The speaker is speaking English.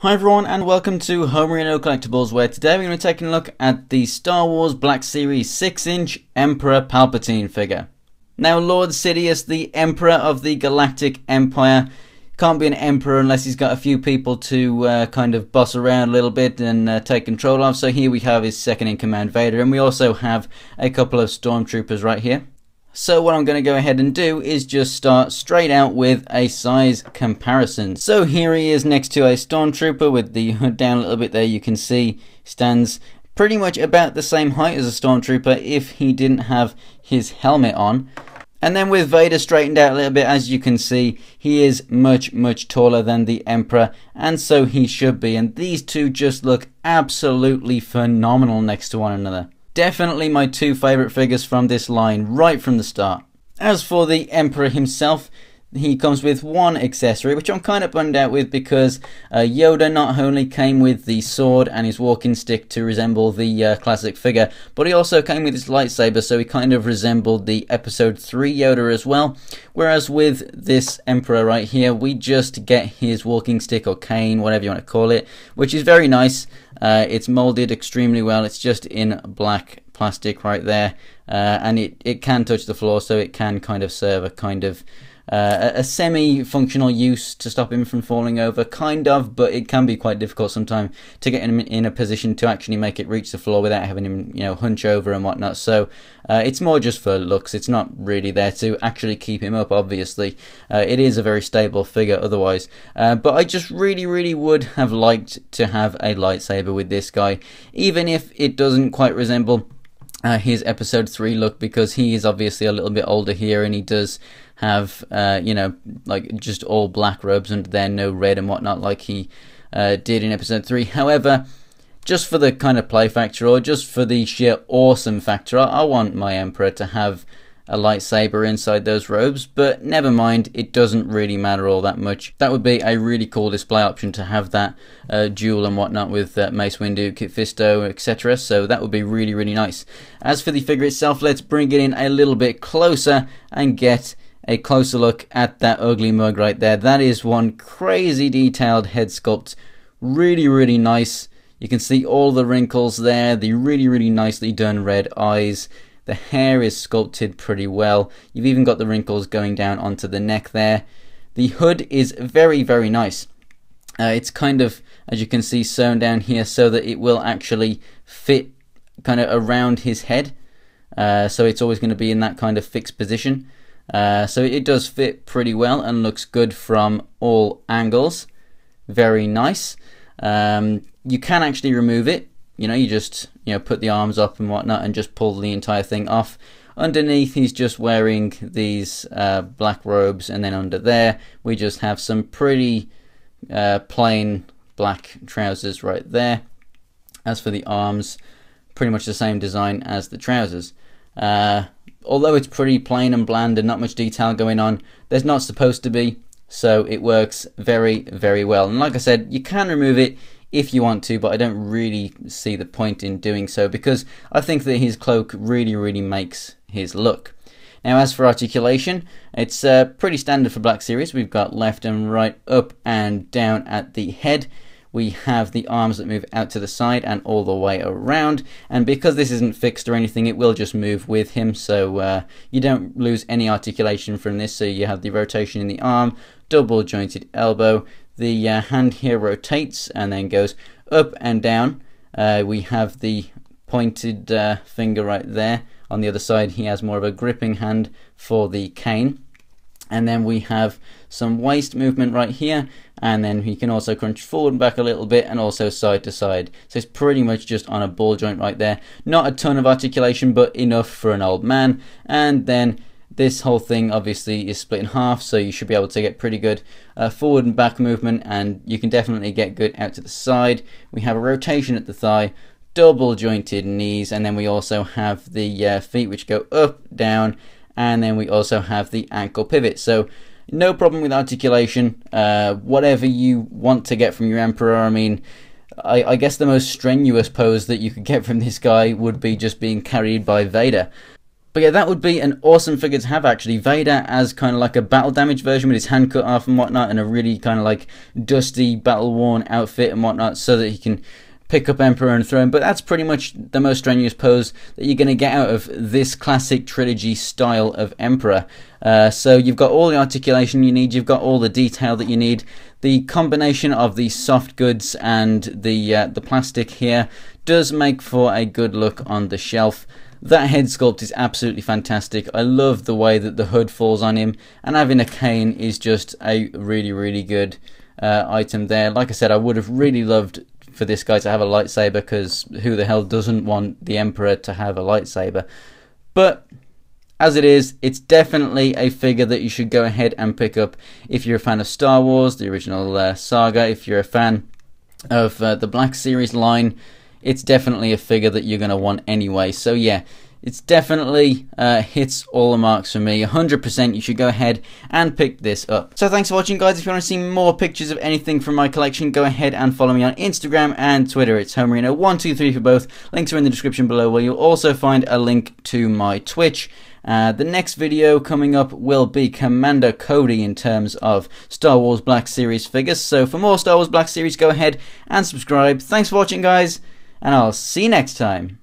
Hi everyone and welcome to Homerino Collectibles, where today we're going to be taking a look at the Star Wars Black Series 6-inch Emperor Palpatine figure. Now Lord Sidious, the Emperor of the Galactic Empire, can't be an Emperor unless he's got a few people to kind of boss around a little bit and take control of. So here we have his second in command, Vader, and we also have a couple of Stormtroopers right here. So what I'm going to go ahead and do is just start straight out with a size comparison. So here he is next to a Stormtrooper with the hood down a little bit there. You can see stands pretty much about the same height as a Stormtrooper if he didn't have his helmet on. And then with Vader straightened out a little bit, as you can see, he is much taller than the Emperor, and so he should be. And these two just look absolutely phenomenal next to one another. Definitely my two favourite figures from this line right from the start. As for the Emperor himself, he comes with one accessory, which I'm kind of bummed out with because Yoda not only came with the sword and his walking stick to resemble the classic figure, but he also came with his lightsaber, so he kind of resembled the Episode 3 Yoda as well. Whereas with this Emperor right here, we just get his walking stick or cane, whatever you want to call it, which is very nice. It's molded extremely well. It's just in black plastic right there, and it can touch the floor, so it can kind of serve a kind of a semi-functional use to stop him from falling over, kind of, but it can be quite difficult sometimes to get him in a position to actually make it reach the floor without having him, hunch over and whatnot. So it's more just for looks. It's not really there to actually keep him up, obviously. It is a very stable figure otherwise. But I just really would have liked to have a lightsaber with this guy, even if it doesn't quite resemble his Episode 3 look, because he is obviously a little bit older here, and he does have, like just all black robes under there, no red and whatnot like he did in Episode 3. However, just for the kind of play factor, or just for the sheer awesome factor, I want my Emperor to have a lightsaber inside those robes, but never mind, it doesn't really matter all that much. That would be a really cool display option to have that duel and whatnot with Mace Windu, Kit Fisto, etc. So that would be really nice. As for the figure itself, let's bring it in a little bit closer and get a closer look at that ugly mug right there. That is one crazy detailed head sculpt. Really nice. You can see all the wrinkles there, the really nicely done red eyes. The hair is sculpted pretty well. You've even got the wrinkles going down onto the neck there. The hood is very nice. It's kind of, as you can see, sewn down here so that it will actually fit kind of around his head. So it's always going to be in that kind of fixed position. So it does fit pretty well and looks good from all angles. Very nice. You can actually remove it. You just put the arms up and whatnot and just pull the entire thing off. Underneath he's just wearing these black robes, and then under there we just have some pretty plain black trousers right there. As for the arms, pretty much the same design as the trousers. Although it's pretty plain and bland and not much detail going on, there's not supposed to be, so it works very well. And like I said, you can remove it if you want to, but I don't really see the point in doing so, because I think that his cloak really makes his look. Now as for articulation, it's pretty standard for Black Series. We've got left and right, up and down at the head. We have the arms that move out to the side and all the way around, and because this isn't fixed or anything, it will just move with him, so you don't lose any articulation from this. So you have the rotation in the arm, double jointed elbow. The hand here rotates and then goes up and down. We have the pointed finger right there. On the other side he has more of a gripping hand for the cane. And then we have some waist movement right here, and then he can also crunch forward and back a little bit, and also side to side. So it's pretty much just on a ball joint right there. Not a ton of articulation, but enough for an old man. And then this whole thing obviously is split in half, so you should be able to get pretty good forward and back movement, and you can definitely get good out to the side. We have a rotation at the thigh, double jointed knees, and then we also have the feet which go up, down, and then we also have the ankle pivot. So no problem with articulation. Whatever you want to get from your Emperor. I mean, I guess the most strenuous pose that you could get from this guy would be just being carried by Vader. But yeah, that would be an awesome figure to have, actually. Vader as kind of like a battle damaged version with his hand cut off and whatnot, and a really kind of like dusty, battle worn outfit and whatnot, so that he can pick up Emperor and throw him. But that's pretty much the most strenuous pose that you're going to get out of this classic trilogy style of Emperor. So you've got all the articulation you need, you've got all the detail that you need. The combination of the soft goods and the plastic here does make for a good look on the shelf. That head sculpt is absolutely fantastic. I love the way that the hood falls on him, and having a cane is just a really good item there. Like I said, I would have really loved for this guy to have a lightsaber, because who the hell doesn't want the Emperor to have a lightsaber? But as it is, it's definitely a figure that you should go ahead and pick up if you're a fan of Star Wars, the original saga. If you're a fan of the Black Series line, it's definitely a figure that you're going to want anyway. So yeah, it's definitely hits all the marks for me. 100% you should go ahead and pick this up. So thanks for watching, guys. If you want to see more pictures of anything from my collection, go ahead and follow me on Instagram and Twitter. It's Homerino123 for both. Links are in the description below, where you'll also find a link to my Twitch. The next video coming up will be Commander Cody in terms of Star Wars Black Series figures. So for more Star Wars Black Series, go ahead and subscribe. Thanks for watching, guys, and I'll see you next time.